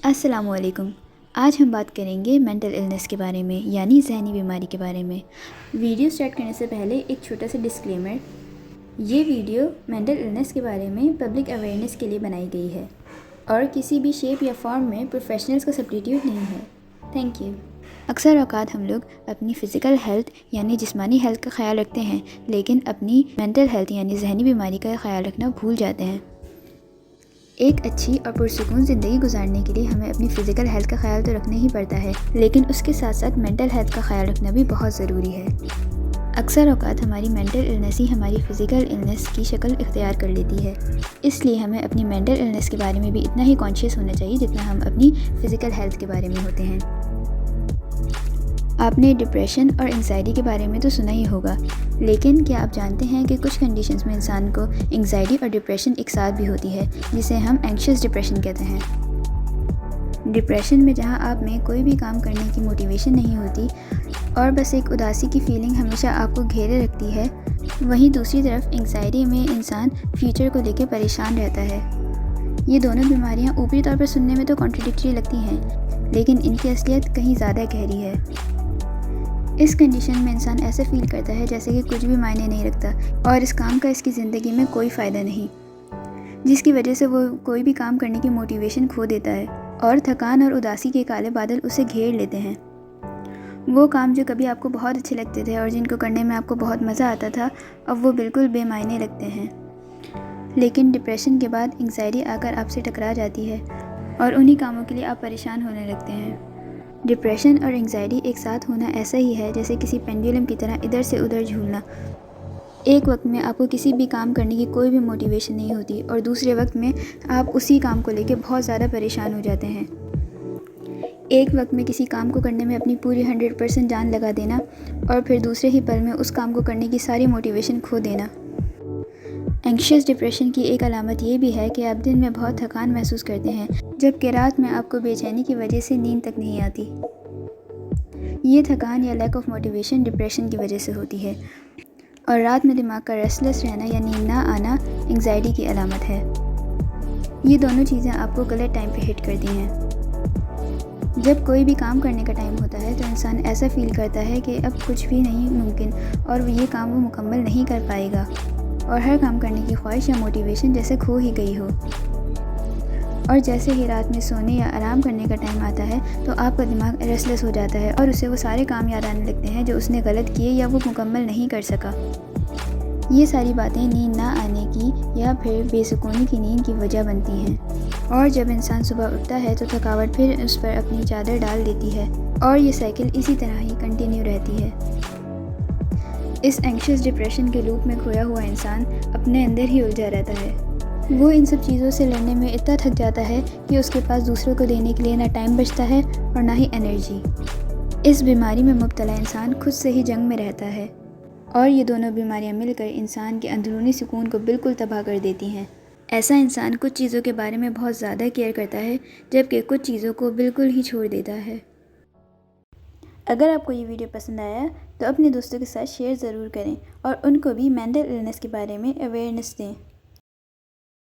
السلام علیکم۔ آج ہم بات کریں گے مینٹل النس کے بارے میں، یعنی ذہنی بیماری کے بارے میں۔ ویڈیو سٹارٹ کرنے سے پہلے ایک چھوٹا سا ڈسکلیمر، یہ ویڈیو مینٹل النس کے بارے میں پبلک اویئرنیس کے لیے بنائی گئی ہے اور کسی بھی شیپ یا فارم میں پروفیشنلز کا سبسٹیٹیوٹ نہیں ہے۔ Thank you. اکثر اوقات ہم لوگ اپنی فزیکل ہیلتھ یعنی جسمانی ہیلتھ کا خیال رکھتے ہیں، لیکن اپنی مینٹل ہیلتھ یعنی ذہنی بیماری کا خیال رکھنا بھول جاتے ہیں۔ ایک اچھی اور پرسکون زندگی گزارنے کے لیے ہمیں اپنی فزیکل ہیلتھ کا خیال تو رکھنا ہی پڑتا ہے، لیکن اس کے ساتھ ساتھ مینٹل ہیلتھ کا خیال رکھنا بھی بہت ضروری ہے۔ اکثر اوقات ہماری مینٹل النس ہی ہماری فزیکل النس کی شکل اختیار کر لیتی ہے، اس لیے ہمیں اپنی مینٹل النس کے بارے میں بھی اتنا ہی کانشیس ہونا چاہیے جتنا ہم اپنی فزیکل ہیلتھ کے بارے میں ہوتے ہیں۔ آپ نے ڈپریشن اور انگزائٹی کے بارے میں تو سنا ہی ہوگا، لیکن کیا آپ جانتے ہیں کہ کچھ کنڈیشنز میں انسان کو انگزائٹی اور ڈپریشن ایک ساتھ بھی ہوتی ہے، جسے ہم اینکشیس ڈپریشن کہتے ہیں۔ ڈپریشن میں جہاں آپ میں کوئی بھی کام کرنے کی موٹیویشن نہیں ہوتی اور بس ایک اداسی کی فیلنگ ہمیشہ آپ کو گھیرے رکھتی ہے، وہیں دوسری طرف انگزائٹی میں انسان فیوچر کو لے کے پریشان رہتا ہے۔ یہ دونوں بیماریاں اوپری طور پر سننے میں تو کانٹراڈکٹری لگتی ہیں، لیکن ان کی اصلیت کہیں زیادہ گہری ہے۔ اس کنڈیشن میں انسان ایسا فیل کرتا ہے جیسے کہ کچھ بھی معنی نہیں رکھتا اور اس کام کا اس کی زندگی میں کوئی فائدہ نہیں، جس کی وجہ سے وہ کوئی بھی کام کرنے کی موٹیویشن کھو دیتا ہے اور تھکان اور اداسی کے کالے بادل اسے گھیر لیتے ہیں۔ وہ کام جو کبھی آپ کو بہت اچھے لگتے تھے اور جن کو کرنے میں آپ کو بہت مزہ آتا تھا، اب وہ بالکل بے معنی لگتے ہیں۔ لیکن ڈپریشن کے بعد انگزائٹی آ کر آپ سے ٹکرا جاتی ہے اور انہی کاموں کے لیے آپ پریشان ہونے لگتے ہیں۔ ڈپریشن اور انگزائٹی ایک ساتھ ہونا ایسا ہی ہے جیسے کسی پینڈولم کی طرح ادھر سے ادھر جھولنا۔ ایک وقت میں آپ کو کسی بھی کام کرنے کی کوئی بھی موٹیویشن نہیں ہوتی اور دوسرے وقت میں آپ اسی کام کو لے کے بہت زیادہ پریشان ہو جاتے ہیں۔ ایک وقت میں کسی کام کو کرنے میں اپنی پوری 100% جان لگا دینا اور پھر دوسرے ہی پل میں اس کام کو کرنے کی ساری موٹیویشن کھو دینا۔ اینکشیس ڈپریشن کی ایک علامت یہ بھی ہے کہ آپ دن میں بہت تھکان محسوس کرتے ہیں، جبکہ رات میں آپ کو بے چینی کی وجہ سے نیند تک نہیں آتی۔ یہ تھکان یا لیک آف موٹیویشن ڈپریشن کی وجہ سے ہوتی ہے، اور رات میں دماغ کا ریسٹلیس رہنا یا نیند نہ آنا انگزائٹی کی علامت ہے۔ یہ دونوں چیزیں آپ کو غلط ٹائم پہ ہٹ کرتی ہیں۔ جب کوئی بھی کام کرنے کا ٹائم ہوتا ہے تو انسان ایسا فیل کرتا ہے کہ اب کچھ بھی نہیں ممکن اور یہ کام وہ مکمل نہیں کر پائے گا، اور ہر کام کرنے کی خواہش یا موٹیویشن جیسے کھو ہی گئی ہو۔ اور جیسے ہی رات میں سونے یا آرام کرنے کا ٹائم آتا ہے تو آپ کا دماغ ریسٹلیس ہو جاتا ہے اور اسے وہ سارے کام یاد آنے لگتے ہیں جو اس نے غلط کیے یا وہ مکمل نہیں کر سکا۔ یہ ساری باتیں نیند نہ آنے کی یا پھر بے سکونی کی نیند کی وجہ بنتی ہیں، اور جب انسان صبح اٹھتا ہے تو تھکاوٹ پھر اس پر اپنی چادر ڈال دیتی ہے اور یہ سائیکل اسی طرح ہی کنٹینیو رہتی ہے۔ اس اینکشیس ڈپریشن کے لوپ میں کھویا ہوا انسان اپنے اندر ہی الجھا رہتا ہے۔ وہ ان سب چیزوں سے لڑنے میں اتنا تھک جاتا ہے کہ اس کے پاس دوسروں کو دینے کے لیے نہ ٹائم بچتا ہے اور نہ ہی انرجی۔ اس بیماری میں مبتلا انسان خود سے ہی جنگ میں رہتا ہے، اور یہ دونوں بیماریاں مل کر انسان کے اندرونی سکون کو بالکل تباہ کر دیتی ہیں۔ ایسا انسان کچھ چیزوں کے بارے میں بہت زیادہ کیئر کرتا ہے، جبکہ کچھ چیزوں کو بالکل ہی چھوڑ دیتا ہے۔ اگر آپ کو یہ ویڈیو پسند آیا تو اپنے دوستوں کے ساتھ شیئر ضرور کریں اور ان کو بھی مینٹل النس کے بارے میں اویئرنیس دیں۔